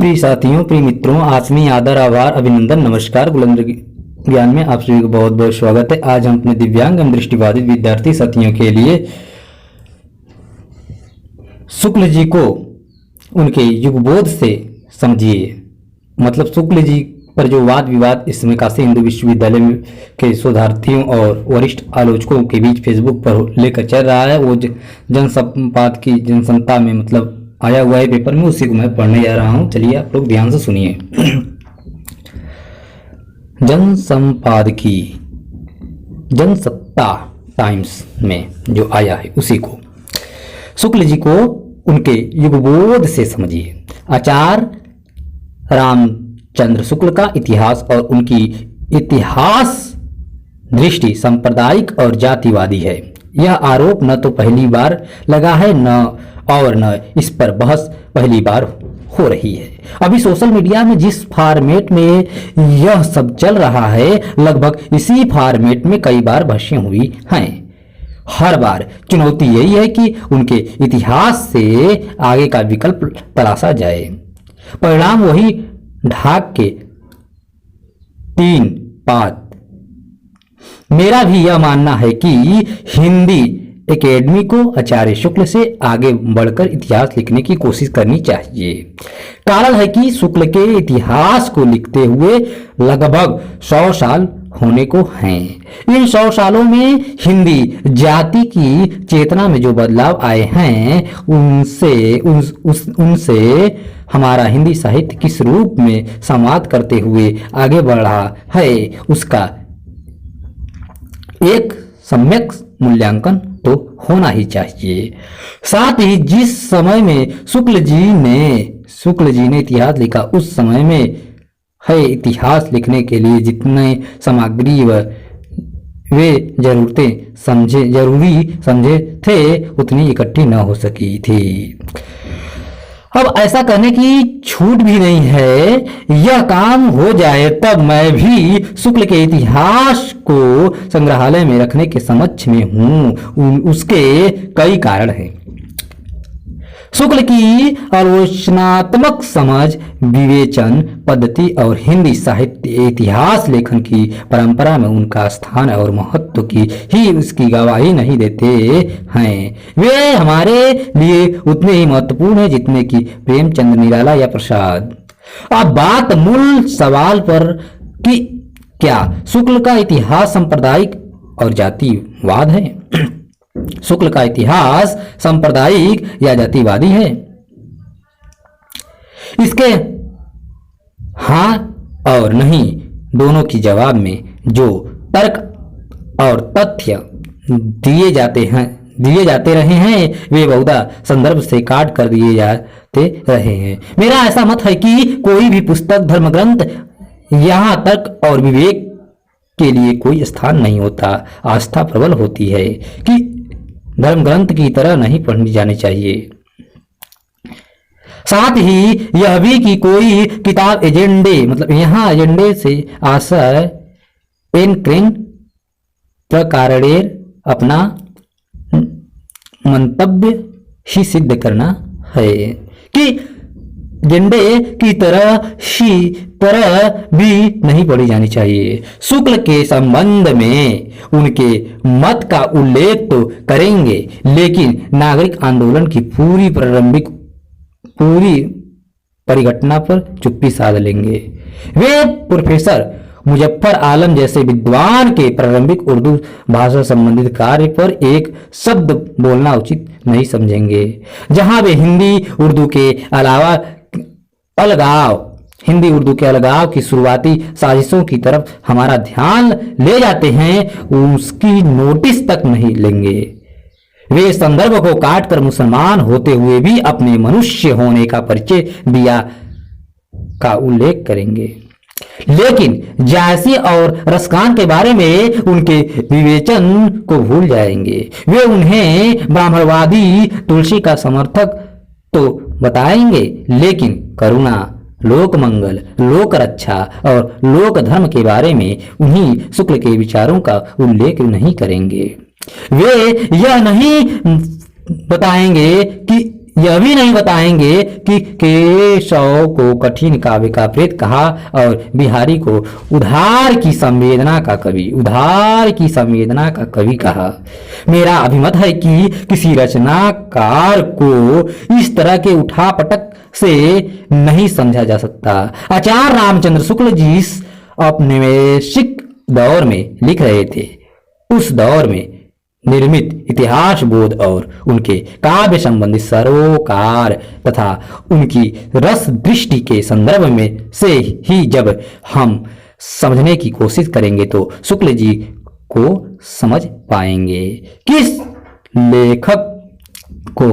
प्रिय साथियों, प्रिय मित्रों, आत्मीय आदर, आभार, अभिनंदन, नमस्कार। बुलंद ज्ञान में आप सभी को बहुत बहुत स्वागत है। आज हम अपने दिव्यांग एवं दृष्टिबाधित विद्यार्थी साथियों के लिए शुक्ल जी को उनके युगबोध से समझिए, मतलब शुक्ल जी पर जो वाद विवाद इस समय काशी हिंदू विश्वविद्यालय के शोधार्थियों और वरिष्ठ आलोचकों के बीच फेसबुक पर लेकर चल रहा है, वो जनसंपाद की जनसंता में मतलब आया हुआ है पेपर में, उसी को मैं पढ़ने जा रहा हूं। चलिए आप लोग ध्यान से सुनिए। जनसंपाद की जनसत्ता टाइम्स में जो आया है उसी को, शुक्ल जी को उनके युगबोध से समझिए। आचार्य रामचंद्र शुक्ल का इतिहास और उनकी इतिहास दृष्टि सांप्रदायिक और जातिवादी है। यह आरोप न तो पहली बार लगा है और न इस पर बहस पहली बार हो रही है। अभी सोशल मीडिया में जिस फॉर्मेट में यह सब चल रहा है, लगभग इसी फॉर्मेट में कई बार बहसें हुई हैं। हर बार चुनौती यही है कि उनके इतिहास से आगे का विकल्प तलाशा जाए। परिणाम वही ढाक के 3 पात। मेरा भी यह मानना है कि हिंदी एकेडमी को आचार्य शुक्ल से आगे बढ़कर इतिहास लिखने की कोशिश करनी चाहिए। कारण है कि शुक्ल के इतिहास को लिखते हुए लगभग 100 साल होने को हैं। इन 100 सालों में हिंदी जाति की चेतना में जो बदलाव आए हैं, उनसे हमारा हिंदी साहित्य किस रूप में संवाद करते हुए आगे बढ़ रहा है, उसका एक सम्यक मूल्यांकन तो होना ही चाहिए। साथ ही जिस समय में शुक्ल जी ने इतिहास लिखा, उस समय में है इतिहास लिखने के लिए जितने सामग्री वे जरूरी समझे थे, उतनी इकट्ठी न हो सकी थी। अब ऐसा करने की छूट भी नहीं है। यह काम हो जाए तब मैं भी शुक्ल के इतिहास को संग्रहालय में रखने के समक्ष में हूं। उसके कई कारण हैं। शुक्ल की आलोचनात्मक समझ, विवेचन पद्धति और हिंदी साहित्य इतिहास लेखन की परंपरा में उनका स्थान और महत्व की ही उसकी गवाही नहीं देते हैं। वे हमारे लिए उतने ही महत्वपूर्ण हैं जितने कि प्रेमचंद, निराला या प्रसाद। अब बात मूल सवाल पर कि क्या शुक्ल का इतिहास सांप्रदायिक और जातिवाद है? शुक्ल का इतिहास सांप्रदायिक या जातिवादी है? इसके हाँ और नहीं दोनों की जवाब में जो तर्क और तथ्य दिए जाते रहे हैं, वे बहुधा संदर्भ से काट कर दिए जाते रहे हैं। मेरा ऐसा मत है कि कोई भी पुस्तक, धर्म ग्रंथ यहाँ तर्क और विवेक के लिए कोई स्थान नहीं होता। आस्था प्रबल होती है कि धर्म ग्रंथ की तरह नहीं पढ़नी जानी चाहिए। साथ ही यह भी कि कोई किताब एजेंडे, मतलब यहाँ एजेंडे से आशय एन क्रेन प्रकारेण अपना मंतव्य ही सिद्ध करना है कि एजेंडे की तरह भी नहीं पढ़ी जानी चाहिए। शुक्ल के संबंध में उनके मत का उल्लेख तो करेंगे, लेकिन नागरिक आंदोलन की पूरी परिघटना पर चुप्पी साध लेंगे। वे प्रोफेसर मुजफ्फर आलम जैसे विद्वान के प्रारंभिक उर्दू भाषा संबंधित कार्य पर एक शब्द बोलना उचित नहीं समझेंगे। जहां वे हिंदी उर्दू के अलगाव की शुरुआती साजिशों की तरफ हमारा ध्यान ले जाते हैं, उसकी नोटिस तक नहीं लेंगे। वे संदर्भ को काटकर मुसलमान होते हुए भी अपने मनुष्य होने का परिचय दिया का उल्लेख करेंगे, लेकिन जायसी और रसखान के बारे में उनके विवेचन को भूल जाएंगे। वे उन्हें ब्राह्मणवादी तुलसी का समर्थक तो बताएंगे, लेकिन करुणा, लोक मंगल, लोक रक्षा और लोक धर्म के बारे में उन्हीं शुक्ल के विचारों का उल्लेख नहीं करेंगे। वे यह नहीं बताएंगे कि यह भी नहीं बताएंगे कि केशव को कठिन काव्य का प्रेत कहा और बिहारी को उधार की संवेदना का कवि कहा। मेरा अभिमत है कि किसी रचनाकार को इस तरह के उठापटक से नहीं समझा जा सकता। आचार्य रामचंद्र शुक्ल जिस औपनिवेशिक दौर में लिख रहे थे, उस दौर में निर्मित इतिहास बोध और उनके काव्य संबंधी सरोकार तथा उनकी रस दृष्टि के संदर्भ में से ही जब हम समझने की कोशिश करेंगे तो शुक्ल जी को समझ पाएंगे। किस लेखक को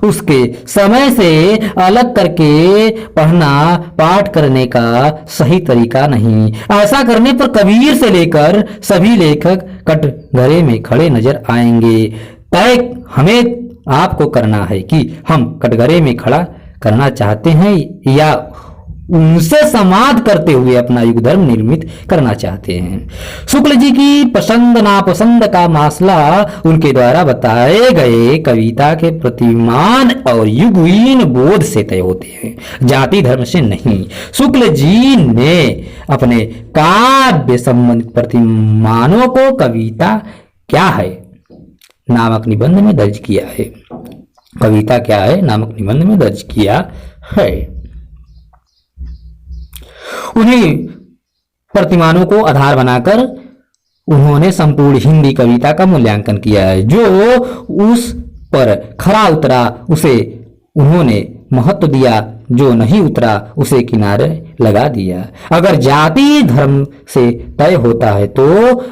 उसके समय से अलग करके पढ़ना पाठ करने का सही तरीका नहीं। ऐसा करने पर कबीर से लेकर सभी लेखक कटघरे में खड़े नजर आएंगे। तय हमें आपको करना है कि हम कटघरे में खड़ा करना चाहते हैं या उनसे संवाद करते हुए अपना युग धर्म निर्मित करना चाहते हैं। शुक्ल जी की पसंद नापसंद का मसला उनके द्वारा बताए गए कविता के प्रतिमान और युगहीन बोध से तय होते हैं, जाति धर्म से नहीं। शुक्ल जी ने अपने काव्य संबंधित प्रतिमानों को कविता क्या है नामक निबंध में दर्ज किया है। कविता क्या है नामक निबंध में दर्ज किया है। उन्हीं प्रतिमानों को आधार बनाकर उन्होंने संपूर्ण हिंदी कविता का मूल्यांकन किया है। जो उस पर खरा उतरा उसे उन्होंने महत्व दिया, जो नहीं उतरा उसे किनारे लगा दिया। अगर जाति धर्म से तय होता है तो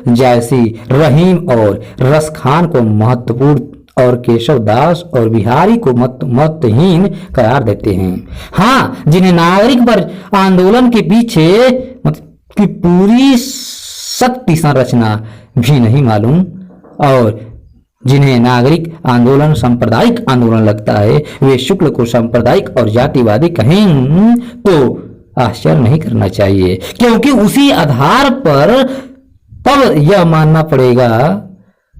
जैसी रहीम और रसखान को महत्वपूर्ण और केशव दास और बिहारी को महत्वहीन करार देते हैं। हाँ, जिन्हें नागरिक पर आंदोलन के पीछे की पूरी शक्ति संरचना भी नहीं मालूम और जिन्हें नागरिक आंदोलन सांप्रदायिक आंदोलन लगता है, वे शुक्ल को सांप्रदायिक और जातिवादी कहें तो आश्चर्य नहीं करना चाहिए, क्योंकि उसी आधार पर तब यह मानना पड़ेगा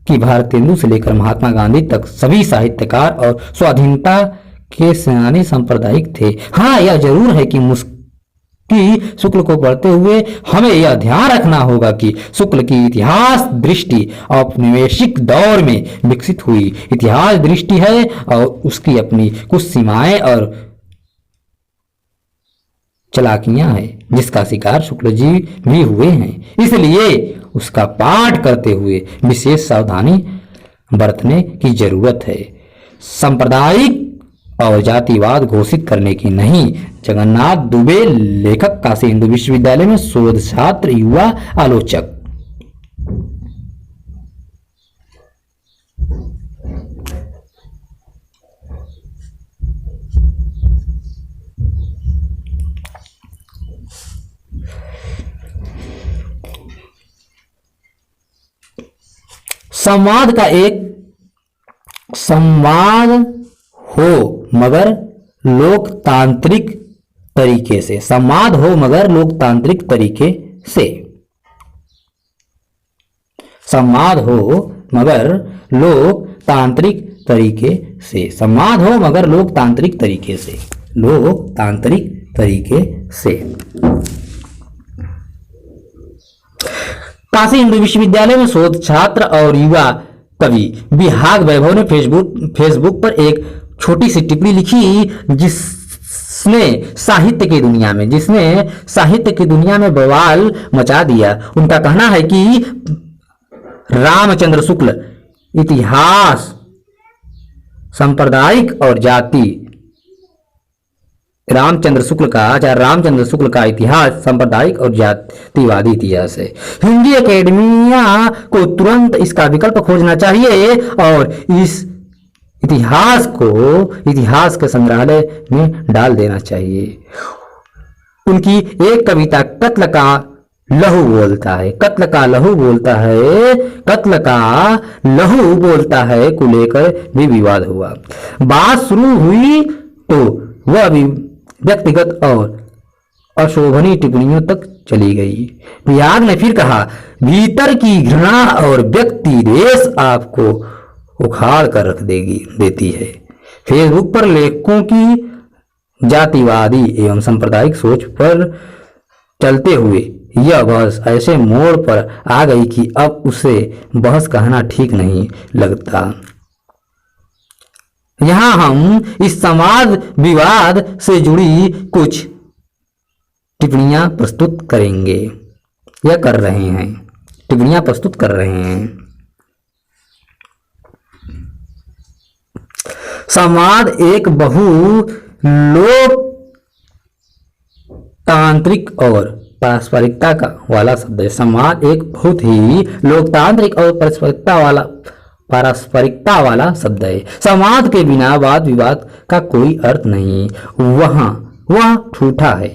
कि भारतेंदु से लेकर महात्मा गांधी तक सभी साहित्यकार और स्वाधीनता के सेनानी सांप्रदायिक थे। हाँ, यह जरूर है कि शुक्ल को पढ़ते हुए हमें यह ध्यान रखना होगा कि शुक्ल की इतिहास दृष्टि औपनिवेशिक दौर में विकसित हुई इतिहास दृष्टि है और उसकी अपनी कुछ सीमाएं और चालाकियां हैं, जिसका शिकार शुक्ल जी भी हुए हैं। इसलिए उसका पाठ करते हुए विशेष सावधानी बरतने की जरूरत है। सांप्रदायिक और जातिवाद घोषित करने की नहीं। जगन्नाथ दुबे, लेखक, काशी हिंदू विश्वविद्यालय में शोध छात्र, युवा आलोचक। संवाद हो मगर लोकतांत्रिक तरीके से। संवाद हो मगर लोकतांत्रिक तरीके से। संवाद हो मगर लोकतांत्रिक तरीके से। संवाद हो मगर लोकतांत्रिक तरीके से। लोकतांत्रिक तरीके से। काशी हिंदू विश्वविद्यालय में शोध छात्र और युवा कवि बिहाग वैभव ने फेसबुक पर एक छोटी सी टिप्पणी लिखी जिसने साहित्य की दुनिया में बवाल मचा दिया। उनका कहना है कि रामचंद्र शुक्ल इतिहास सांप्रदायिक और जाति आचार्य रामचंद्र शुक्ल का इतिहास सांप्रदायिक और जातिवादी इतिहास है। हिंदी एकेडमिया को तुरंत इसका विकल्प खोजना चाहिए और इस इतिहास के संग्रहालय में डाल देना चाहिए। उनकी एक कविता कत्ल का लहू बोलता है। कत्ल का लहू बोलता है को लेकर भी विवाद हुआ। बात शुरू हुई तो वह व्यक्तिगत और अशोभनीय टिप्पणियों तक चली गई। बिहाग ने फिर कहा, भीतर की घृणा और व्यक्ति द्वेष आपको उखाड़ कर रख देती है। फेसबुक पर लेखकों की जातिवादी एवं सांप्रदायिक सोच पर चलते हुए यह बहस ऐसे मोड़ पर आ गई कि अब उसे बहस कहना ठीक नहीं लगता। यहाँ हम इस समाज विवाद से जुड़ी कुछ टिप्पणियां प्रस्तुत करेंगे या कर रहे हैं, टिप्पणियां प्रस्तुत कर रहे हैं। समाज एक लोकतांत्रिक और पारस्परिकता का वाला शब्द है। समाज एक बहुत ही लोकतांत्रिक और पारस्परिकता वाला शब्द है। समाज के बिना वाद विवाद का कोई अर्थ नहीं। वह ठूठा है,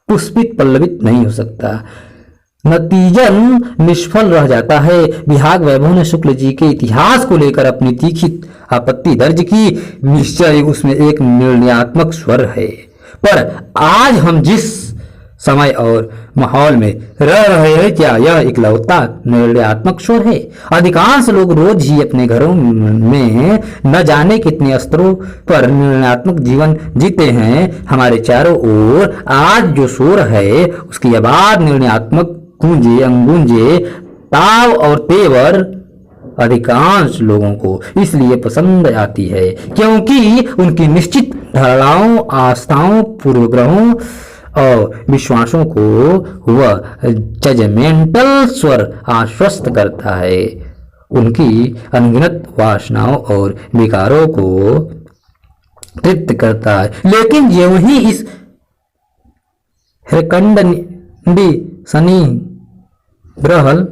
पुष्पित पल्लवित नहीं हो सकता, नतीजन निष्फल रह जाता है। विहाग वैभव ने शुक्ल जी के इतिहास को लेकर अपनी तीखी आपत्ति दर्ज की। निश्चय उसमें एक निर्णयात्मक स्वर है, पर आज हम जिस समय और माहौल में रह रहे हैं, क्या यह इकलौता निर्णयात्मक स्वर है? अधिकांश लोग रोज ही अपने घरों में न जाने कितने स्तरों पर निर्णयात्मक जीवन जीते हैं। हमारे चारों ओर आज जो शोर है उसकी आवाज निर्णयात्मक गूंजे अंगूंजे ताव और तेवर अधिकांश लोगों को इसलिए पसंद आती है क्योंकि उनकी निश्चित धारणाओं, आस्थाओं, पूर्वग्रहों और विश्वासों को वह जजमेंटल स्वर आश्वस्त करता है, उनकी अनगिनत वासनाओं और विकारों को तृप्त करता है। लेकिन ज्यों ही इस हृकंडी सनी ग्रहण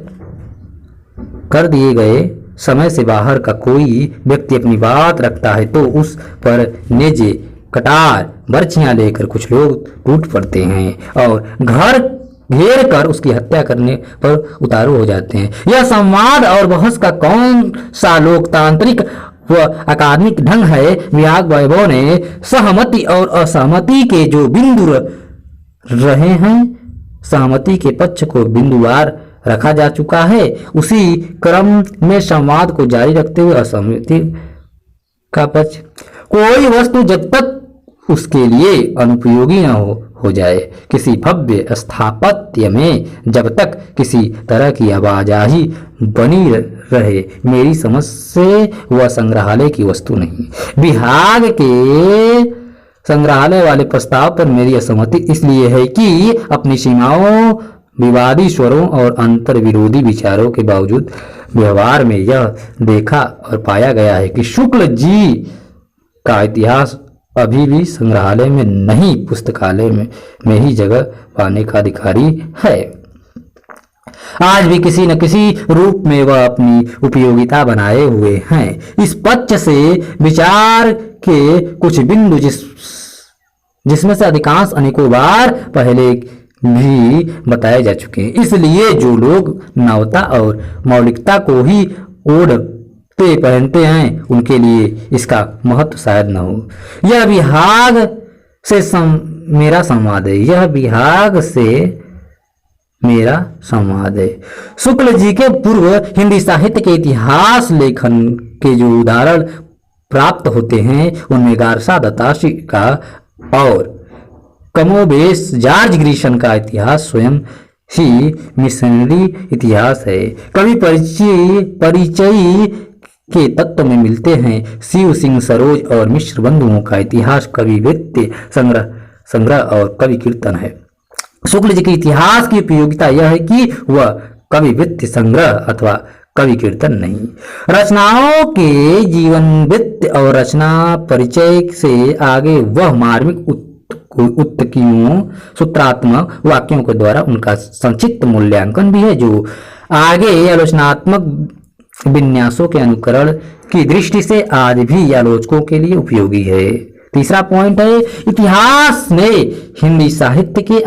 कर दिए गए समय से बाहर का कोई व्यक्ति अपनी बात रखता है तो उस पर नेजे कटार बर्छियां लेकर कुछ लोग टूट पड़ते हैं और घर घेर कर उसकी हत्या करने पर उतारू हो जाते हैं। यह संवाद और बहस का कौन सा लोकतांत्रिक व अकादमिक ढंग है? विहाग वैभव ने सहमति और असहमति के जो बिंदु रहे हैं, सहमति के पक्ष को बिंदुवार रखा जा चुका है, उसी क्रम में संवाद को जारी रखते हुए असहमति का पक्ष। कोई वस्तु जब तक उसके लिए अनुपयोगी न हो जाए, किसी भव्य स्थापत्य में जब तक किसी तरह की आवाजाही बनी रहे, मेरी समझ से वह संग्रहालय की वस्तु नहीं। विहाग के संग्रहालय वाले प्रस्ताव पर मेरी असहमति इसलिए है कि अपनी सीमाओं, विवादी स्वरों और अंतर विरोधी विचारों के बावजूद व्यवहार में यह देखा और पाया गया है कि शुक्ल जी का इतिहास अभी भी संग्रहालय में नहीं, पुस्तकालय में ही जगह पाने का अधिकारी है। आज भी किसी न किसी रूप में वह अपनी उपयोगिता बनाए हुए हैं। इस पक्ष से विचार के कुछ बिंदु जिसमें से अधिकांश अनेकों बार पहले भी बताए जा चुके हैं। इसलिए जो लोग नवता और मौलिकता को ही ओढ़ते पहनते हैं, उनके लिए इसका महत्व शायद न हो। यह विहाग से मेरा संवाद है, यह विहाग से मेरा संवाद है। शुक्ल जी के पूर्व हिंदी साहित्य के इतिहास लेखन के जो उदाहरण प्राप्त होते हैं, उनमें गारसा दत्ताशी का और कमोबेश जॉर्ज ग्रिशन का इतिहास स्वयं ही मिशनरी इतिहास है। कवि परिचय के तत्व में मिलते हैं। शिव सिंह सरोज और मिश्र बंधुओं का इतिहास कवि वृत्ति संग्रह और कवि कीर्तन है। शुक्ल जी के इतिहास की उपयोगिता यह है कि वह कवि वृत्ति संग्रह अथवा कवि कीर्तन नहीं। रचनाओं के जीवन वृत्ति और रचना परिचय से आगे वह मार्मिक उत्तकियों, सूत्रात्मक वाक्यों के द्वारा उनका संक्षिप्त मूल्यांकन भी है, जो आगे आलोचनात्मक विन्यासों के अनुकरण की दृष्टि से आज भी आलोचकों के लिए उपयोगी है। तीसरा पॉइंट है, इतिहास ने हिंदी साहित्य के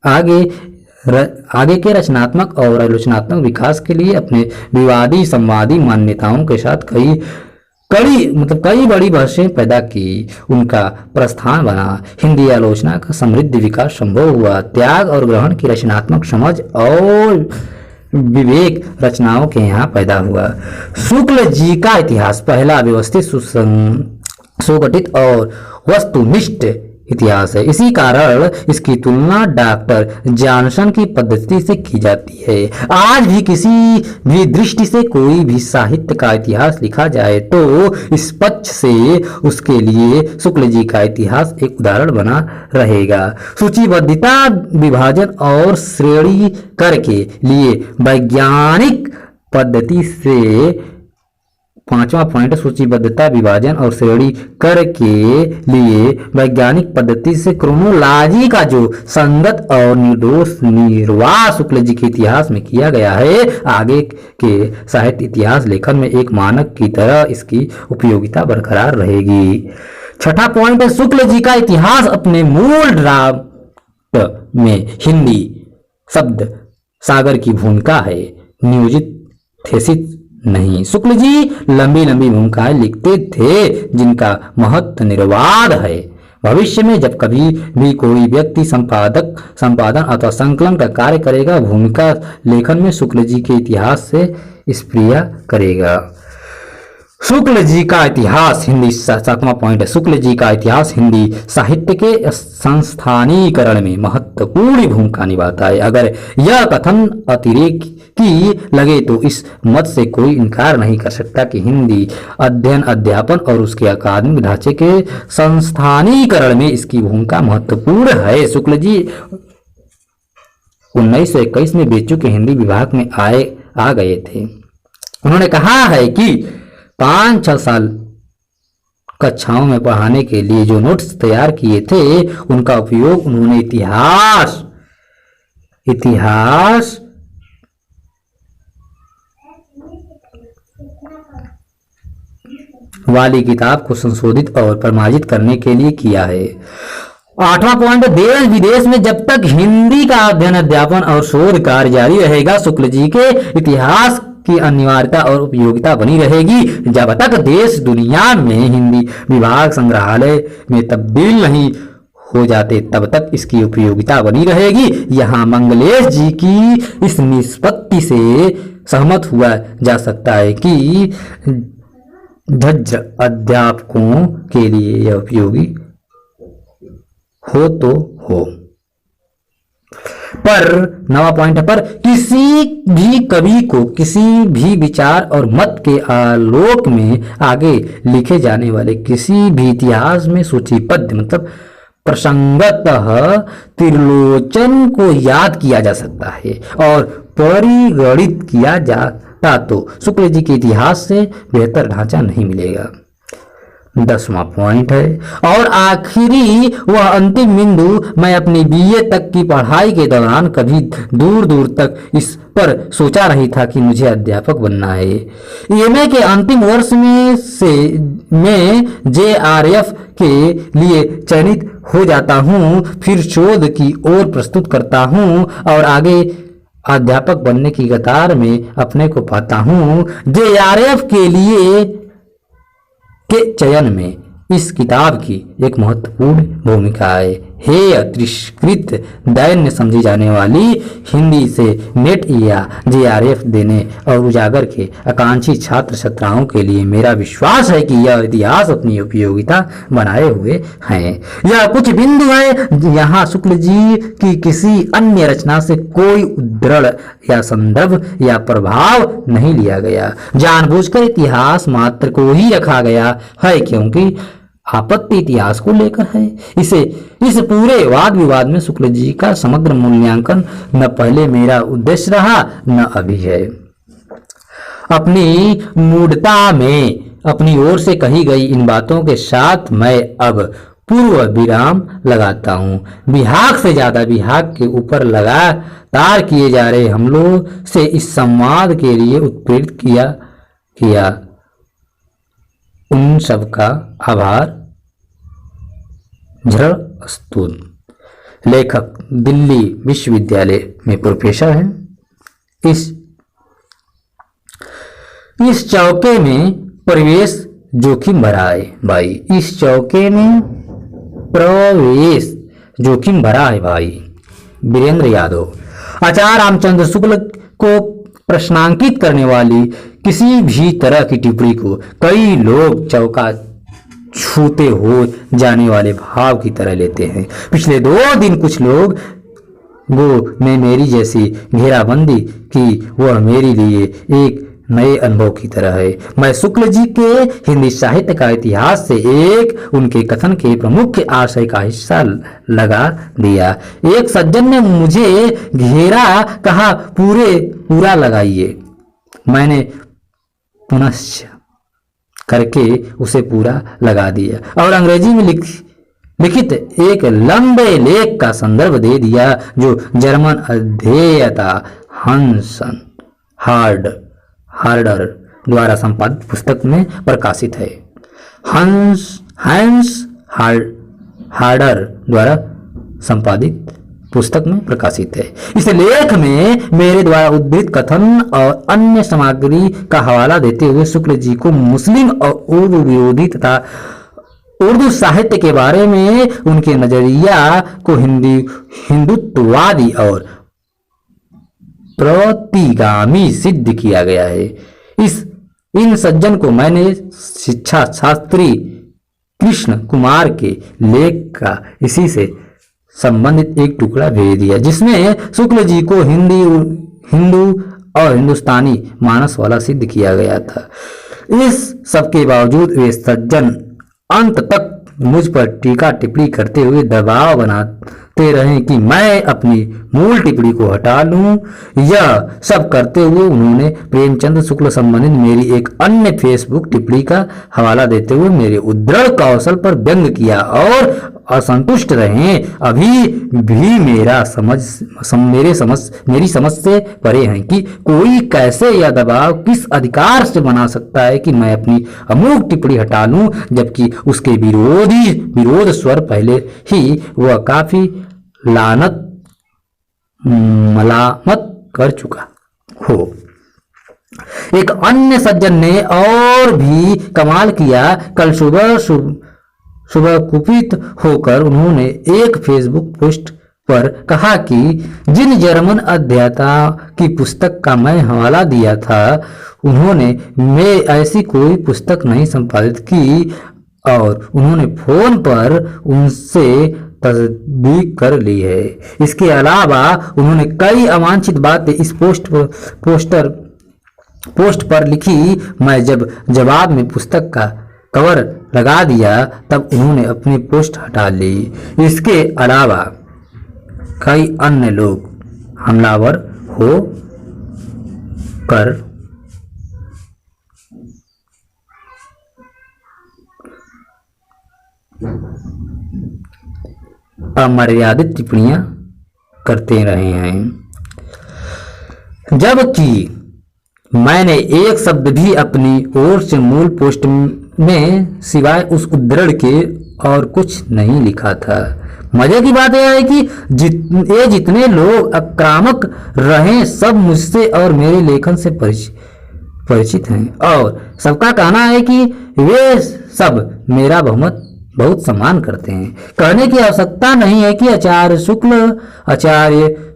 आगे के रचनात्मक और आलोचनात्मक विकास के लिए अपने विवादी संवादी मान्यताओं के साथ कई बड़ी बहसें पैदा की। उनका प्रस्थान बना। हिंदी आलोचना का समृद्ध विकास संभव हुआ। त्याग और ग्रहण की रचनात्मक समझ और विवेक रचनाओं के यहाँ पैदा हुआ। शुक्ल जी का इतिहास पहला व्यवस्थित सुगठित और वस्तुनिष्ठ इतिहास है। इसी कारण इसकी तुलना डॉक्टर जॉनसन की पद्धति से की जाती है। आज भी किसी भी दृष्टि से कोई भी साहित्य का इतिहास लिखा जाए तो इस पक्ष से उसके लिए शुक्ल जी का इतिहास एक उदाहरण बना रहेगा। सूचीबद्धता, विभाजन और श्रेणी कर के लिए वैज्ञानिक पद्धति से, पांचवा पॉइंट, सूचीबद्धता, विभाजन और श्रेणी कर के लिए वैज्ञानिक पद्धति से क्रोनोलॉजी का जो संगत और निर्दोष निर्वाह शुक्ल जी के इतिहास में किया गया है, आगे के साहित्य इतिहास लेखन में एक मानक की तरह इसकी उपयोगिता बरकरार रहेगी। छठा पॉइंट है, शुक्ल जी का इतिहास अपने मूल ड्राफ्ट में हिंदी शब्द सागर की भूमिका है, नियोजित थेसिस नहीं। शुक्ल जी लंबी लंबी भूमिकाएं लिखते थे जिनका महत्व निर्बाध है। भविष्य में जब कभी भी कोई व्यक्ति संपादन अथवा संकलन का कार्य करेगा, भूमिका लेखन में शुक्ल जी के इतिहास से स्प्रिया करेगा। शुक्ल जी का इतिहास हिंदी, सातवां पॉइंट है, शुक्ल जी का इतिहास हिंदी साहित्य के संस्थानीकरण में महत्वपूर्ण भूमिका निभाता है। अगर यह कथन अतिरेक की लगे तो इस मत से कोई इनकार नहीं कर सकता कि हिंदी अध्ययन, अध्यापन और उसके अकादमिक ढांचे के संस्थानीकरण में इसकी भूमिका महत्वपूर्ण है। शुक्ल जी 1921 में बेचू के हिंदी विभाग में आ गए थे। उन्होंने कहा है कि 5-6 साल कक्षाओं में पढ़ाने के लिए जो नोट्स तैयार किए थे, उनका उपयोग उन्होंने इतिहास वाली किताब को संशोधित और परिमार्जित करने के लिए किया है। 8वां पॉइंट, देश विदेश में जब तक हिंदी का अध्ययन, अध्यापन और शोध कार्य जारी रहेगा, शुक्ल जी के इतिहास की अनिवार्यता और उपयोगिता बनी रहेगी। जब तक देश दुनिया में हिंदी विभाग संग्रहालय में तब्दील नहीं हो जाते, तब तक इसकी उपयोगिता बनी रहेगी। यहाँ मंगलेश जी की इस निष्पत्ति से सहमत हुआ जा सकता है कि झज्र अध्यापकों के लिए यह उपयोगी हो तो हो। पर 9वां पॉइंट पर, किसी भी कवि को किसी भी विचार और मत के आलोक में आगे लिखे जाने वाले किसी भी इतिहास में सूचीबद्ध मतलब प्रसंगतः त्रिलोचन को याद किया जा सकता है और परिगणित किया जाता तो शुक्ल जी के इतिहास से बेहतर ढांचा नहीं मिलेगा। 10वां पॉइंट है, और आखिरी वह अंतिम बिंदु, मैं अपनी बीए तक की पढ़ाई के दौरान कभी दूर दूर तक इस पर सोचा नहीं था कि मुझे अध्यापक बनना है। एमए के अंतिम वर्ष में से मैं जेआरएफ के लिए चयनित हो जाता हूँ, फिर शोध की ओर प्रस्तुत करता हूँ और आगे अध्यापक बनने की कतार में अपने को पाता हूँ। जेआरएफ के लिए के चयन में इस किताब की एक महत्वपूर्ण भूमिका है। हे तिरस्कृत दैन्य समझी जाने वाली हिंदी से नेट या जेआरएफ देने और उजागर के आकांक्षी छात्र छात्राओं के लिए मेरा विश्वास है कि यह इतिहास अपनी उपयोगिता बनाए हुए हैं। यह कुछ बिंदु है यहाँ शुक्ल जी की किसी अन्य रचना से कोई उद्धरण या संदर्भ या प्रभाव नहीं लिया गया, जानबूझकर इतिहास मात्र को ही रखा गया है क्योंकि आपत्ति इतिहास को लेकर है। इस पूरे वाद विवाद में शुक्ल जी का समग्र मूल्यांकन न पहले मेरा उद्देश्य रहा न अभी है। अपनी मूढ़ता में अपनी ओर से कही गई इन बातों के साथ मैं अब पूर्व विराम लगाता हूँ। विभाग से ज्यादा विभाग के ऊपर लगातार किए जा रहे हमलों से इस संवाद के लिए उत्प्रेरित किया उन सबका आभार। झरस्तुन लेखक दिल्ली विश्वविद्यालय में प्रोफेसर हैं। इस चौके में प्रवेश जोखिम भरा है भाई। इस चौके में प्रवेश जोखिम भरा है भाई। वीरेंद्र यादव। आचार्य रामचंद्र शुक्ल को प्रश्नांकित करने वाली किसी भी तरह की टिप्पणी को कई लोग चौका छूते हो जाने वाले भाव की तरह लेते हैं। पिछले 2 दिन कुछ लोग वो ने मेरी जैसी घेराबंदी की, वह मेरे लिए एक नए अनुभव की तरह है। मैं शुक्ल जी के हिंदी साहित्य का इतिहास से एक उनके कथन के प्रमुख आशय का हिस्सा लगा दिया। एक सज्जन ने मुझे घेरा कहा, पूरा लगाइए। मैंने पुनश्च करके उसे पूरा लगा दिया और अंग्रेजी में लिखित एक लंबे लेख का संदर्भ दे दिया जो जर्मन अध्येता हंसन हार्डर द्वारा संपादित पुस्तक में प्रकाशित है। हंस हार्डर द्वारा संपादित पुस्तक में प्रकाशित है। इस लेख में मेरे द्वारा उद्धृत कथन और अन्य सामग्री का हवाला देते हुए शुक्ल जी को मुस्लिम और उर्दू विरोधी तथा उर्दू साहित्य के बारे में उनके नजरिया को हिंदुत्ववादी और प्रतिगामी सिद्ध किया गया है। इन सज्जन को मैंने शिक्षा शास्त्री कृष्ण कुमार के लेख का इसी से संबंधित एक टुकड़ा भेज दिया, जिसमें शुक्ल जी को हिंदू और हिंदुस्तानी मानस वाला सिद्ध किया गया था। इस सबके बावजूद वे सज्जन अंत तक मुझ पर टीका टिप्पणी करते हुए दबाव बनाते रहे कि मैं अपनी मूल टिप्पणी को हटा लूं। यह सब करते हुए उन्होंने प्रेमचंद शुक्ल संबंधित मेरी एक अन्य फेसबुक टिप्पणी का हवाला देते हुए मेरे उद्धरण कौशल पर व्यंग किया और असंतुष्ट रहे। अभी भी मेरी समझ से परे हैं कि कोई कैसे यह दबाव किस अधिकार से बना सकता है कि मैं अपनी अमूक टिप्पणी हटा लूं, जबकि उसके विरोध स्वर पहले ही वह काफी मलामत कर चुका हो। एक अन्य सज्जन ने और भी कमाल किया। कल सुबह कुपित होकर उन्होंने एक फेसबुक पोस्ट पर कहा कि जिन जर्मन अध्येता की पुस्तक का मैं हवाला दिया था उन्होंने मैं ऐसी कोई पुस्तक नहीं संपादित की और उन्होंने फोन पर उनसे तस्दीक कर ली है। इसके अलावा उन्होंने कई अवांछित बातें इस पोस्ट पर लिखी। मैं जब जवाब में पुस्तक का कवर लगा दिया तब उन्होंने अपनी पोस्ट हटा ली। इसके अलावा कई अन्य लोग हमलावर हो कर अमर्यादित टिप्पणियां करते रहे हैं, जबकि मैंने एक शब्द भी अपनी ओर से मूल पोस्ट में सिवाय उस उद्धरण के और कुछ नहीं लिखा था। मजे की बात यह है कि जितने लोग आक्रामक रहे सब मुझसे और मेरे लेखन से परिचित हैं और सबका कहना है कि वे सब मेरा बहुत सम्मान करते हैं। कहने की आवश्यकता नहीं है कि आचार्य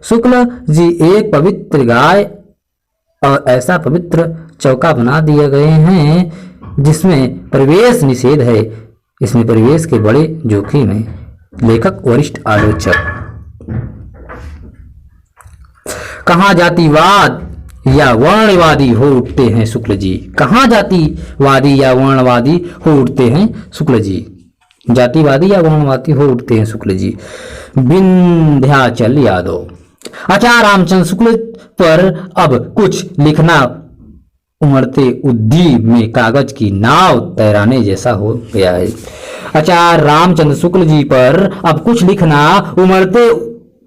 शुक्ल जी एक पवित्र गाय और ऐसा पवित्र चौका बना दिए गए हैं जिसमें प्रवेश निषेध है। इसमें प्रवेश के बड़े जोखिम हैं। लेखक वरिष्ठ आलोचक। कहाँ जातिवाद या वर्णवादी हो उठते हैं शुक्ल जी? कहाँ जातिवादी या वर्णवादी हो उठते हैं शुक्ल जी? जातिवादी या वर्णवादी हो उठते हैं शुक्ल जी। विंध्याचल यादव। आचार्य रामचंद्र शुक्ल पर अब कुछ लिखना उमड़ते उद्दी में कागज की नाव तैराने जैसा हो गया है। आचार्य रामचंद्र शुक्ल जी पर अब कुछ लिखना उमड़ते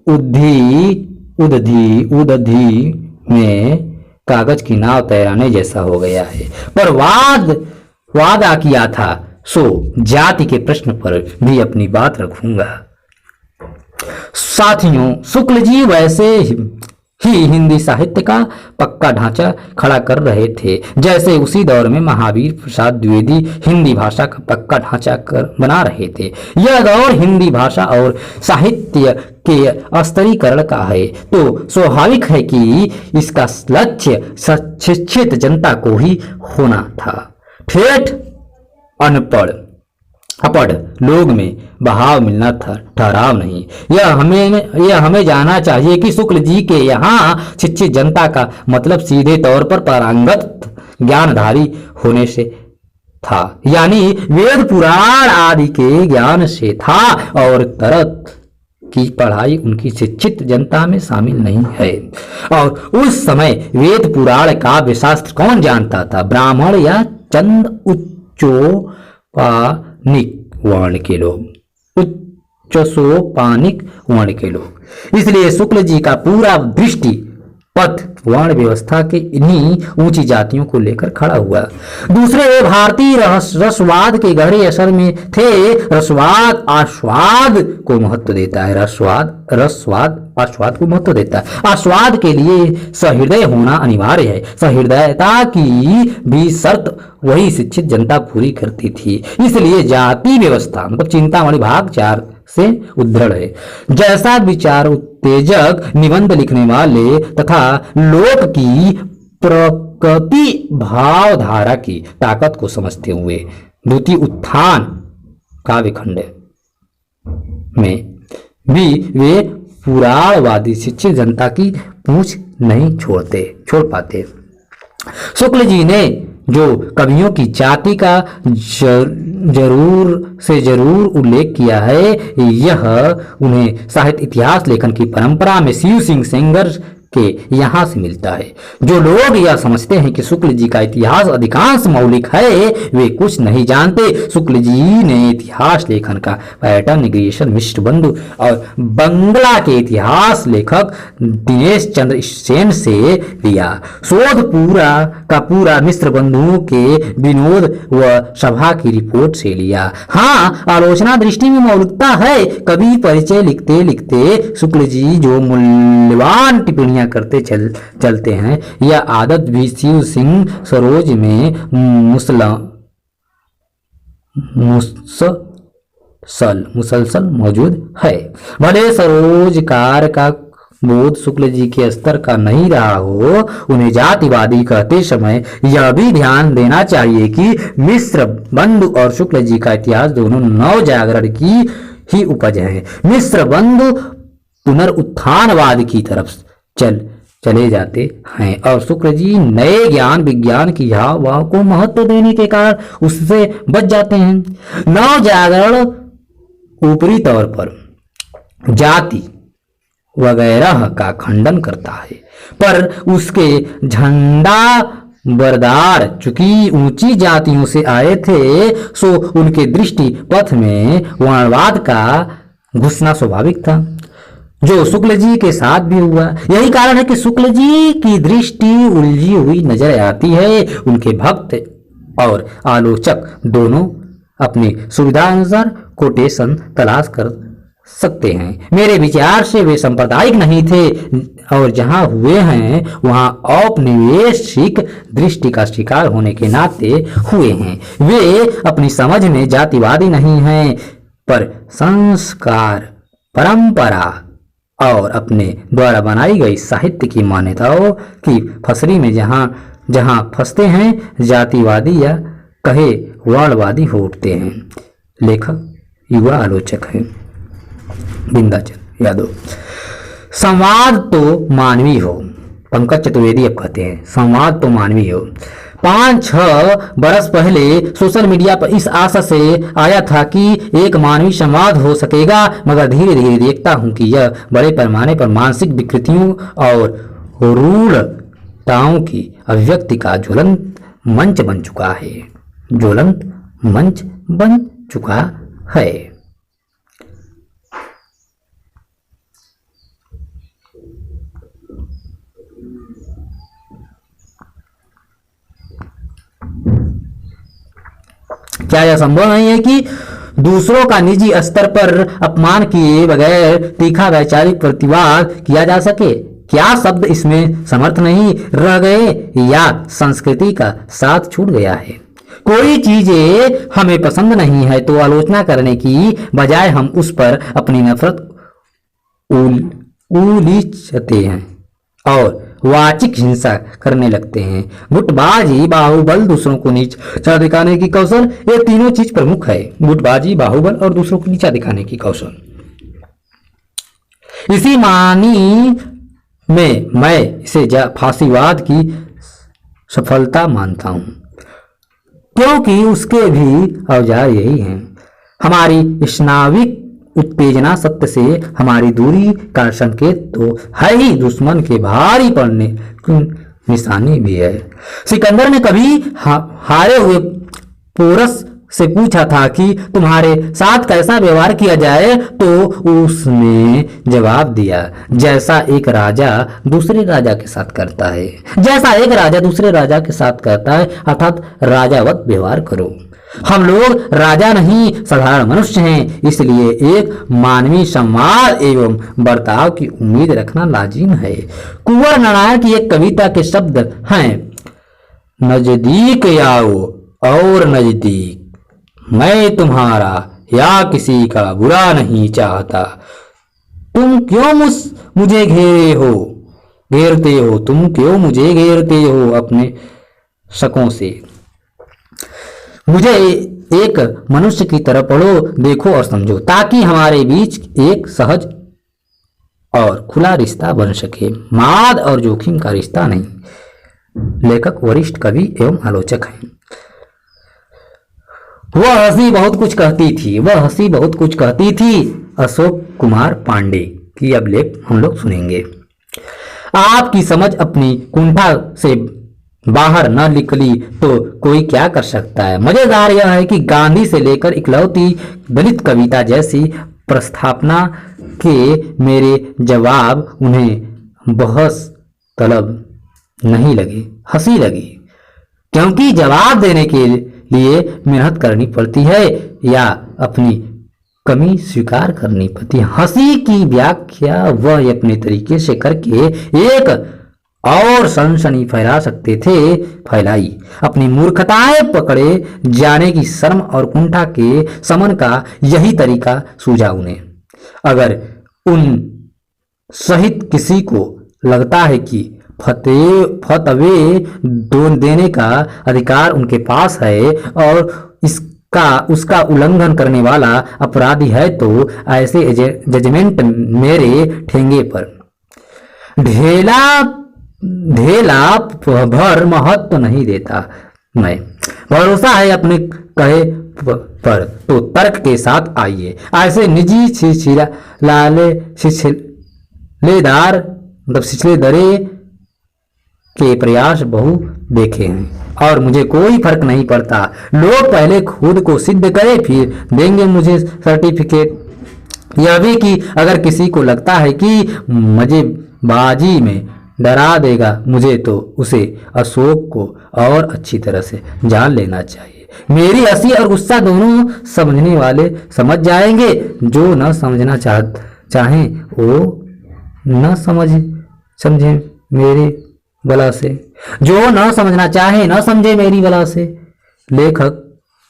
उद्दी में कागज की नाव तैराने जैसा हो गया है। पर वादा किया था सो जाति के प्रश्न पर भी अपनी बात रखूंगा। साथियों, शुक्ल जी वैसे ही हिंदी साहित्य का पक्का ढांचा खड़ा कर रहे थे जैसे उसी दौर में महावीर प्रसाद द्विवेदी हिंदी भाषा का पक्का ढांचा बना रहे थे। यह दौर हिंदी भाषा और साहित्य के स्तरीकरण का है तो स्वाभाविक है कि इसका लक्ष्य शिक्षित जनता को ही होना था। ठेठ अनपढ़ अपढ़ लोग में बहाव मिलना ठहराव नहीं। यह हमें जानना चाहिए कि शुक्ल जी के यहाँ शिक्षित जनता का मतलब सीधे तौर पर पारंगत ज्ञानधारी होने से था, यानी वेद पुराण आदि के ज्ञान से था, और तरह की पढ़ाई उनकी शिक्षित जनता में शामिल नहीं है। और उस समय वेद पुराण काव्य शास्त्र कौन जानता था? ब्राह्मण या चंद उच्चोपानिक वर्ण के लोग, उच्चसोपानिक वर्ण के लोग। इसलिए शुक्ल जी का पूरा दृष्टि पथ वर्ण व्यवस्था के इन्हीं ऊंची जातियों को लेकर खड़ा हुआ। दूसरे वे भारतीय रसवाद के गहरे असर में थे। रसवाद आस्वाद को महत्व देता है, रसवाद आस्वाद को महत्व देता है। आस्वाद के लिए सहृदय होना अनिवार्य है। सहृदयता की भी शर्त वही शिक्षित जनता पूरी करती थी। इसलिए जाति व्यवस्था मतलब चिंतामणि भाग 4 से उद्धरण है। जैसा विचार उत्तेजक निबंध लिखने वाले तथा लोक की प्रकृति भावधारा की ताकत को समझते हुए द्वितीय उत्थान काव्यखंड में भी वे पुराणवादी शिक्षित जनता की पूछ नहीं छोड़ पाते। शुक्ल जी ने जो कवियों की जाति का जरूर उल्लेख किया है, यह उन्हें साहित्य इतिहास लेखन की परंपरा में शिव सिंह सेंगर के यहाँ से मिलता है। जो लोग यह समझते हैं कि शुक्ल जी का इतिहास अधिकांश मौलिक है, वे कुछ नहीं जानते। शुक्ल जी ने इतिहास लेखन का पैटर्न निग्रियेशन मिश्र बंधु और बंगला के इतिहास लेखक दिनेश चंद्र सेन से लिया। शोध पूरा मिश्र बंधुओं के विनोद व सभा की रिपोर्ट से लिया। हाँ, आलोचना दृष्टि में मौलिकता है। कवि परिचय लिखते लिखते शुक्ल जी जो मूल्यवान टिप्पणियां करते चलते हैं, यह आदत भी शिव सिंह सरोज में मुसलसल मौजूद है। भले सरोजकार का बोध शुक्ल जी के स्तर का नहीं रहा हो, उन्हें जातिवादी कहते समय यह भी ध्यान देना चाहिए कि मिश्र बंधु और शुक्ल जी का इतिहास दोनों नव जागरण की ही उपज है। मिश्र बंधु पुनरुत्थानवाद की तरफ चले जाते हैं और शुक्ल जी नए ज्ञान विज्ञान की हवा को महत्व देने के कारण उससे बच जाते हैं। नव जागरण ऊपरी तौर पर जाति वगैरह का खंडन करता है, पर उसके झंडा बरदार चूंकि ऊंची जातियों से आए थे, सो उनके दृष्टि पथ में वर्णवाद का घुसना स्वाभाविक था, जो शुक्ल जी के साथ भी हुआ। यही कारण है कि शुक्ल जी की दृष्टि उलझी हुई नजर आती है। उनके भक्त और आलोचक दोनों अपनी सुविधा अनुसार कोटेशन तलाश कर सकते हैं। मेरे विचार से वे सांप्रदायिक नहीं थे और जहां हुए हैं वहां औपनिवेशिक दृष्टि का शिकार होने के नाते हुए हैं। वे अपनी समझ में जातिवादी नहीं हैं, पर संस्कार, परंपरा और अपने द्वारा बनाई गई साहित्य की मान्यताओं की फसरी में जहां फंसते हैं, जातिवादी या कहे वर्णवादी हो उठते हैं। लेखक युवा आलोचक हैं बिंदाचल यादव। संवाद तो मानवीय हो, पंकज चतुर्वेदी अब कहते हैं संवाद तो मानवीय हो। 5-6 बरस पहले सोशल मीडिया पर इस आशा से आया था कि एक मानवीय संवाद हो सकेगा, मगर धीरे धीरे देखता हूं कि यह बड़े पैमाने पर मानसिक विकृतियों और रूढ़ताओं की अभिव्यक्ति का ज्वलंत मंच बन चुका है। क्या यह संभव नहीं है कि दूसरों का निजी स्तर पर अपमान किए बगैर तीखा वैचारिक प्रतिवाद किया जा सके? क्या शब्द इसमें समर्थ नहीं रह गए या संस्कृति का साथ छूट गया है? कोई चीजें हमें पसंद नहीं है तो आलोचना करने की बजाय हम उस पर अपनी नफरत उलीचते हैं और वाचिक हिंसा करने लगते हैं। गुटबाजी, बाहुबल, दूसरों को नीचा दिखाने की कौशल, ये तीनों चीज प्रमुख है। गुटबाजी, बाहुबल और दूसरों को नीचा दिखाने की कौशल। इसी मानी में मैं इसे फांसीवाद की सफलता मानता हूं, क्योंकि उसके भी औजार यही हैं। हमारी स्नाविक उत्तेजना सत्य से हमारी दूरी का संकेत तो है ही, दुश्मन के भारी पड़ने की निशानी भी है। सिकंदर ने कभी हारे हुए पोरस से पूछा था कि तुम्हारे साथ कैसा व्यवहार किया जाए, तो उसने जवाब दिया, जैसा एक राजा दूसरे राजा के साथ करता है, जैसा एक राजा दूसरे राजा के साथ करता है, अर्थात राजावत व्यवहार करो। हम लोग राजा नहीं, साधारण मनुष्य हैं, इसलिए एक मानवीय सम्मान एवं बर्ताव की उम्मीद रखना लाजिम है। कुंवर नारायण की एक कविता के शब्द हैं, नजदीक आओ और नजदीक, मैं तुम्हारा या किसी का बुरा नहीं चाहता, तुम क्यों मुझे घेरते हो, तुम क्यों मुझे घेरते हो अपने शकों से। मुझे एक मनुष्य की तरह पढ़ो, देखो और समझो, ताकि हमारे बीच एक सहज और खुला रिश्ता बन सके, माद और जोखिम का रिश्ता नहीं। लेखक वरिष्ठ कवि एवं आलोचक हैं। वह हंसी बहुत कुछ कहती थी। अशोक कुमार पांडे की अब लेख हम लोग सुनेंगे। आपकी समझ अपनी कुंठा से बाहर न निकली तो कोई क्या कर सकता है। मजेदार यह है कि गांधी से लेकर इकलौती दलित कविता जैसी प्रस्थापना के मेरे जवाब उन्हें बहस तलब नहीं लगे, हंसी लगी, क्योंकि जवाब देने के लिए मेहनत करनी पड़ती है या अपनी कमी स्वीकार करनी पड़ती है। हंसी की व्याख्या वह अपने तरीके से करके एक और सनसनी फैला सकते थे, फैलाई। अपनी मूर्खताएं पकड़े जाने की शर्म और कुंठा के समन का यही तरीका सूझा उन्हें। अगर उन सहित किसी को लगता है कि फतवे देने का अधिकार उनके पास है और उसका उल्लंघन करने वाला अपराधी है, तो ऐसे जजमेंट मेरे ठेंगे पर ढेला भर महत्व नहीं देता मैं। भरोसा है अपने कहे पर तो तर्क के साथ आइए। ऐसे निजी छिछलेदार दरे के प्रयास बहु देखे हैं और मुझे कोई फर्क नहीं पड़ता। लोग पहले खुद को सिद्ध करें, फिर देंगे मुझे सर्टिफिकेट। यह भी कि अगर किसी को लगता है कि मजेबाजी में डरा देगा मुझे, तो उसे अशोक को और अच्छी तरह से जान लेना चाहिए। मेरी हंसी और गुस्सा दोनों समझने वाले समझ जाएंगे। जो न समझना चाहें वो न समझे मेरी बला से, जो न समझना चाहे न समझे मेरी बला से। लेखक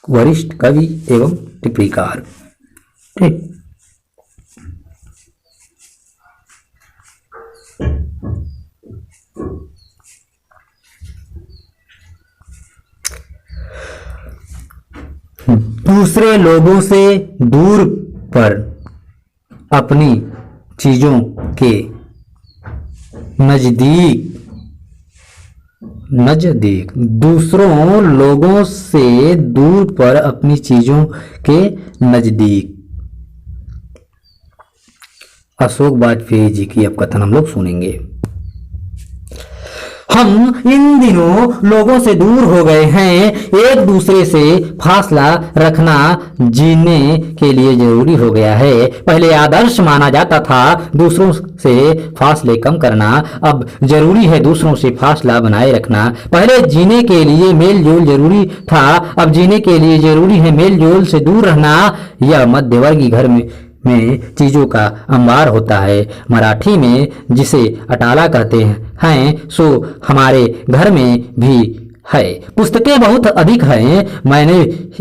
वरिष्ठ कवि एवं टिप्पणीकार। ठीक। दूसरे लोगों से दूर पर अपनी चीजों के नजदीक दूसरों लोगों से दूर पर अपनी चीजों के नजदीक। अशोक वाजपेयी जी की अब कथन हम लोग सुनेंगे। हम इन दिनों लोगों से दूर हो गए हैं। एक दूसरे से फासला रखना जीने के लिए जरूरी हो गया है। पहले आदर्श माना जाता था दूसरों से फासले कम करना, अब जरूरी है दूसरों से फासला बनाए रखना। पहले जीने के लिए मेल जोल जरूरी था, अब जीने के लिए जरूरी है मेल जोल से दूर रहना। यह मध्यवर्गीय घर में चीजों का अंबार होता है। मराठी में जिसे अटाला कहते हैं, सो हमारे घर में भी है। पुस्तकें बहुत अधिक हैं, मैंने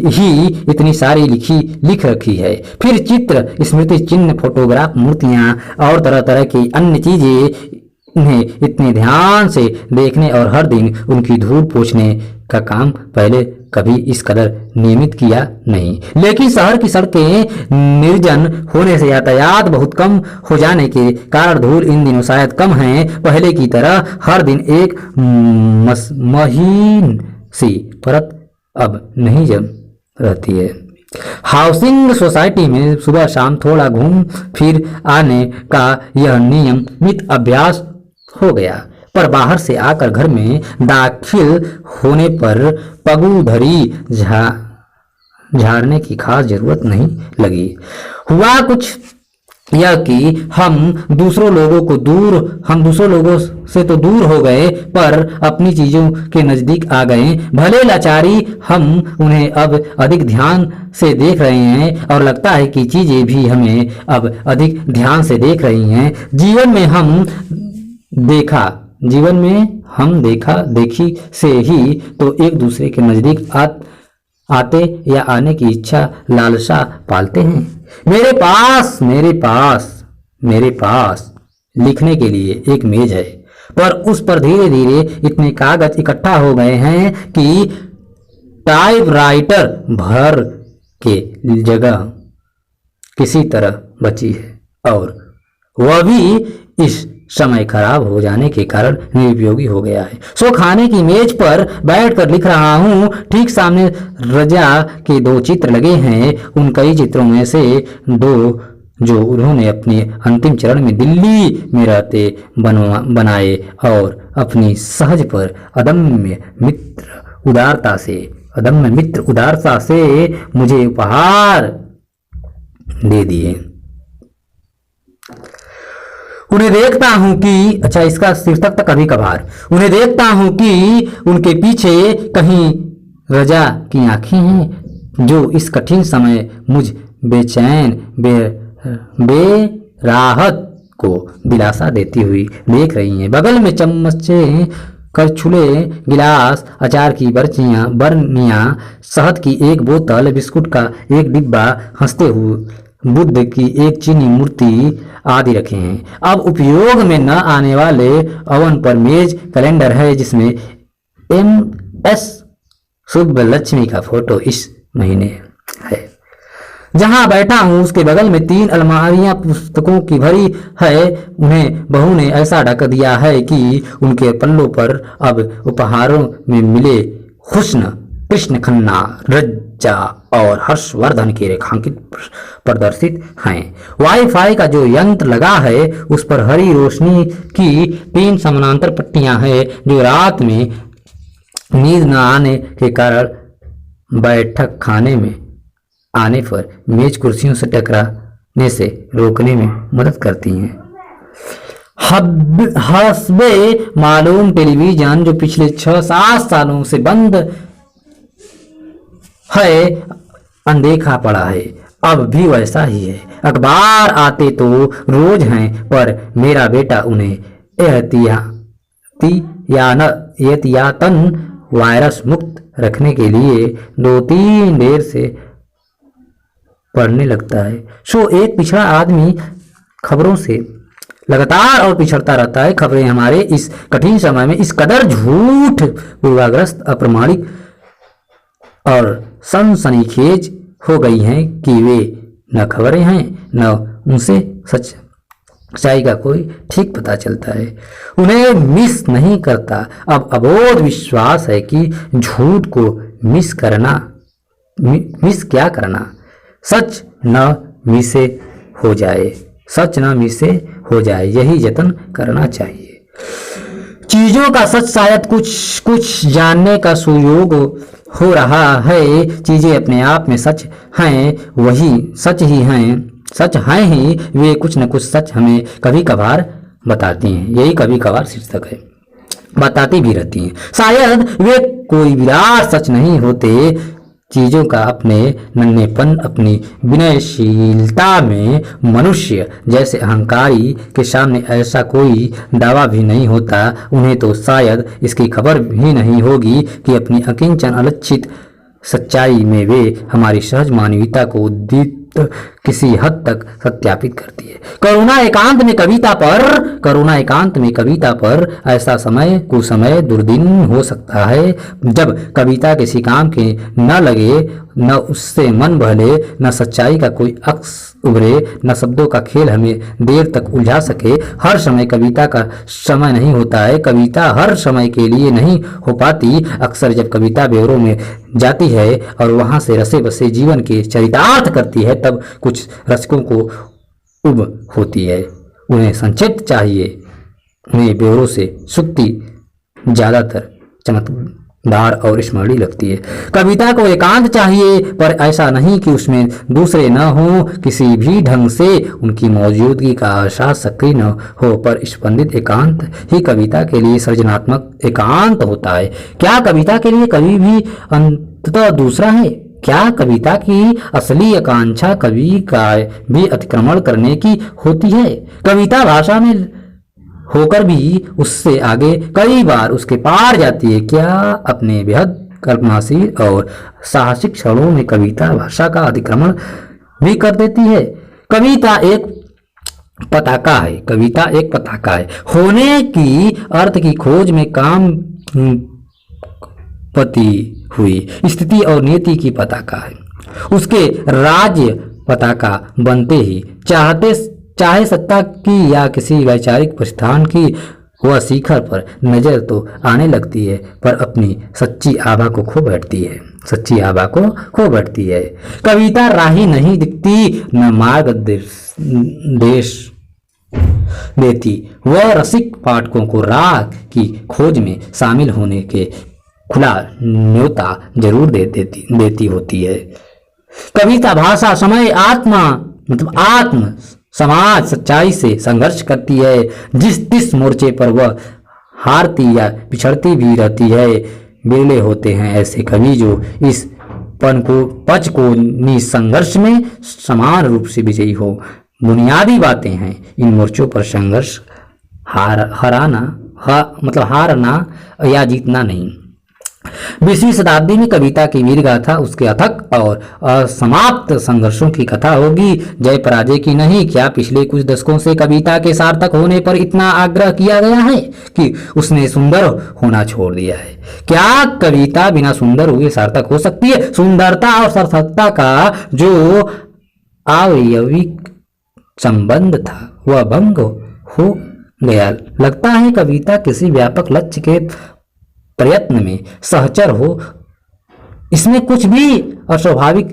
ही इतनी सारी लिख रखी है। फिर चित्र, स्मृति चिन्ह, फोटोग्राफ, मूर्तियां और तरह तरह की अन्य चीजें उन्हें इतने ध्यान से देखने और हर दिन उनकी धूल पोंछने का काम पहले कभी इस कदर नियमित किया नहीं। लेकिन शहर की सड़कें निर्जन होने से यातायात बहुत कम हो जाने के कारण धूल इन दिनों शायद कम है। पहले की तरह हर दिन एक महीन सी परत अब नहीं जम रहती है। हाउसिंग सोसाइटी में सुबह शाम थोड़ा घूम फिर आने का यह नियमित अभ्यास हो गया, पर बाहर से आकर घर में दाखिल होने पर पगुधरी झाड़ने की खास जरूरत नहीं लगी। हुआ कुछ यह कि हम दूसरों लोगों से तो दूर हो गए, पर अपनी चीजों के नजदीक आ गए। भले लाचारी हम उन्हें अब अधिक ध्यान से देख रहे हैं और लगता है कि चीजें भी हमें अब अधिक ध्यान से देख रही हैं। जीवन में हम देखा देखी से ही तो एक दूसरे के नजदीक आते या आने की इच्छा लालसा पालते हैं। मेरे पास लिखने के लिए एक मेज है, पर उस पर धीरे धीरे इतने कागज इकट्ठा हो गए हैं कि टाइपराइटर भर के जगह किसी तरह बची है और वह भी इस समय खराब हो जाने के कारण निरुपयोगी हो गया है। सो खाने की मेज पर बैठकर लिख रहा हूँ। ठीक सामने रजा के 2 चित्र लगे हैं। उन कई चित्रों में से 2 जो उन्होंने अपने अंतिम चरण में दिल्ली में रहते बनाए और अपनी सहज पर अदम्य मित्र उदारता से मुझे उपहार दे दिए। उन्हें देखता हूं कि इसका शीर्षक तक कभी कभार उन्हें देखता हूं कि उनके पीछे कहीं रजा की आंखें हैं जो इस कठिन समय मुझ बेचैन बेराहत को दिलासा देती हुई देख रही हैं। बगल में चम्मचे करछुले गिलास, अचार की बरनियां, शहद की एक बोतल, बिस्कुट का एक डिब्बा, हंसते हुए बुद्ध की एक चीनी मूर्ति आदि रखे हैं। अब उपयोग में न आने वाले ओवन पर मेज कैलेंडर है जिसमें MS सुब्बलक्ष्मी का फोटो इस महीने है। जहां बैठा हूं उसके बगल में 3 अलमारियां पुस्तकों की भरी है। उन्हें बहू ने ऐसा ढक दिया है कि उनके पल्लों पर अब उपहारों में मिले हुस्न, कृष्ण खन्ना, रज्जा और हर्षवर्धन के रेखांकित प्रदर्शित हैं। वाईफाई का जो यंत्र लगा है उस पर हरी रोशनी की 3 समानांतर पट्टियां हैं जो रात में नींद न आने के कारण बैठक खाने में आने पर मेज कुर्सियों से टकराने से रोकने में मदद करती हैं। हस्बे मालूम टेलीविजन जो पिछले 6-7 सालों से बंद है अनदेखा पड़ा है, अब भी वैसा ही है। अखबार आते तो रोज हैं, पर मेरा बेटा उन्हें एहतियातन वायरस मुक्त रखने के लिए 2-3 देर से पढ़ने लगता है। सो एक पिछड़ा आदमी खबरों से लगातार और पिछड़ता रहता है। खबरें हमारे इस कठिन समय में इस कदर झूठ, पूर्वाग्रस्त, अप्रमाणिक और सनसनीखेज हो गई हैं कि वे न खबरें हैं न उनसे सच्चाई का कोई ठीक पता चलता है। उन्हें मिस नहीं करता। अब अबोध विश्वास है कि झूठ को मिस क्या करना, सच न मिसे हो जाए यही जतन करना चाहिए। चीजों का सच शायद कुछ जानने का सुयोग हो रहा है। चीजें अपने आप में सच हैं, वही सच हैं ही वे कुछ न कुछ सच हमें कभी कभार बताती हैं। यही कभी कभार शीर्षक है, बताती भी रहती हैं। शायद वे कोई विराट सच नहीं होते। चीजों का अपने नन्हेपन, अपनी विनयशीलता में मनुष्य जैसे अहंकारी के सामने ऐसा कोई दावा भी नहीं होता। उन्हें तो शायद इसकी खबर भी नहीं होगी कि अपनी अकिंचन अलक्षित सच्चाई में वे हमारी सहज मानवीयता को किसी हद तक सत्यापित करती है। करुणा एकांत में कविता पर ऐसा समय कुसमय दुर्दिन हो सकता है जब कविता किसी काम के न लगे, न उससे मन बहले, न सच्चाई का कोई अक्स उभरे, न शब्दों का खेल हमें देर तक उलझा सके। हर समय कविता का समय नहीं होता है, कविता हर समय के लिए नहीं हो पाती। अक्सर जब कविता ब्योरों में जाती है और वहां से रसे बसे जीवन के चरितार्थ करती है, तब कुछ रसिकों को उब होती है। उन्हें संक्षिप्त चाहिए, उन्हें ब्योरों से सुक्ति ज्यादातर चमकदार और स्मरणीय लगती है। कविता को एकांत चाहिए, पर ऐसा नहीं कि उसमें दूसरे न हो, किसी भी ढंग से उनकी मौजूदगी का एहसास सक्रिय न हो, पर स्पंदित एकांत ही कविता के लिए सृजनात्मक एकांत होता है। क्या कविता के लिए कभी भी अंततः दूसरा है? क्या कविता की असली आकांक्षा कवि का भी अतिक्रमण करने की होती है? कविता भाषा में होकर भी उससे आगे, कई बार उसके पार जाती है। क्या अपने बेहद कल्पनाशील और साहसिक क्षणों में कविता भाषा का अतिक्रमण भी कर देती है? कविता एक पताका है, होने की अर्थ की खोज में काम पति हुई स्थिति और नीति की पताका है। उसके राज्य पताका बनते ही चाहे सत्ता की या किसी वैचारिक प्रस्थान की, वह शिखर पर नजर तो आने लगती है, पर अपनी सच्ची आभा को खो बैठती है। कविता राही नहीं दिखती, न मार्ग देश देती। वह रसिक पाठकों को राह की खोज में शामिल होने के खुला न्योता जरूर देती होती है। कविता भाषा समय आत्म समाज सच्चाई से संघर्ष करती है। जिस मोर्चे पर वह हारती या पिछड़ती भी रहती है। बिरले होते हैं ऐसे कवि जो इस पच को निसंघर्ष में समान रूप से विजयी हो। बुनियादी बातें हैं इन मोर्चों पर संघर्ष, हारना या जीतना नहीं। 20वीं शताब्दी में कविता की वीर गाथा उसके अथक और असमाप्त संघर्षों की कथा होगी, जय पराजय की नहीं। क्या पिछले कुछ दशकों से कविता के सार्थक होने पर इतना आग्रह किया गया है कि उसने सुंदर होना छोड़ दिया है? क्या कविता बिना सुंदर हुए सार्थक हो सकती है? सुंदरता और सार्थकता का जो आवयविक संबंध था वह भंग हो गया। लगता है कविता किसी व्यापक लक्ष्य के प्रयत्न में सहचर हो। इसमें कुछ भी अस्वाभाविक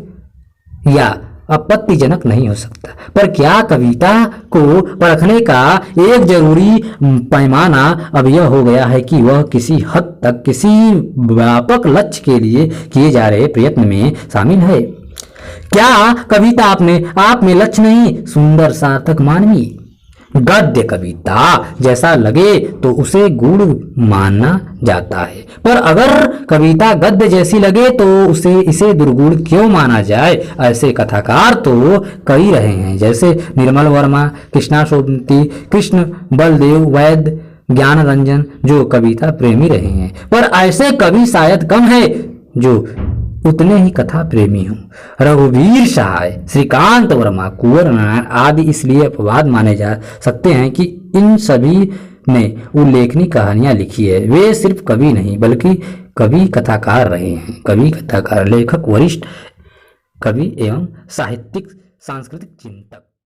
या आपत्तिजनक नहीं हो सकता। पर क्या कविता को परखने का एक जरूरी पैमाना अब यह हो गया है कि वह किसी हद तक किसी व्यापक लक्ष्य के लिए किए जा रहे प्रयत्न में शामिल है? क्या कविता अपने आप में लक्ष्य नहीं, सुंदर सार्थक मानवी? गद्य कविता जैसा लगे तो उसे गूढ़ माना जाता है, पर अगर कविता गद्य जैसी लगे तो इसे दुर्गुण क्यों माना जाए? ऐसे कथाकार तो कई रहे हैं, जैसे निर्मल वर्मा, कृष्णा सोमती, कृष्ण बलदेव वैद्य, ज्ञान रंजन, जो कविता प्रेमी रहे हैं। पर ऐसे कवि शायद कम है जो उतने ही कथा प्रेमी हूँ। रघुवीर सहाय, श्रीकांत वर्मा, कुंवर नारायण आदि इसलिए अपवाद माने जा सकते हैं कि इन सभी ने उल्लेखनीय कहानियां लिखी है। वे सिर्फ कवि नहीं बल्कि कवि कथाकार रहे हैं। कवि कथाकार, लेखक, वरिष्ठ कवि एवं साहित्यिक सांस्कृतिक चिंतक।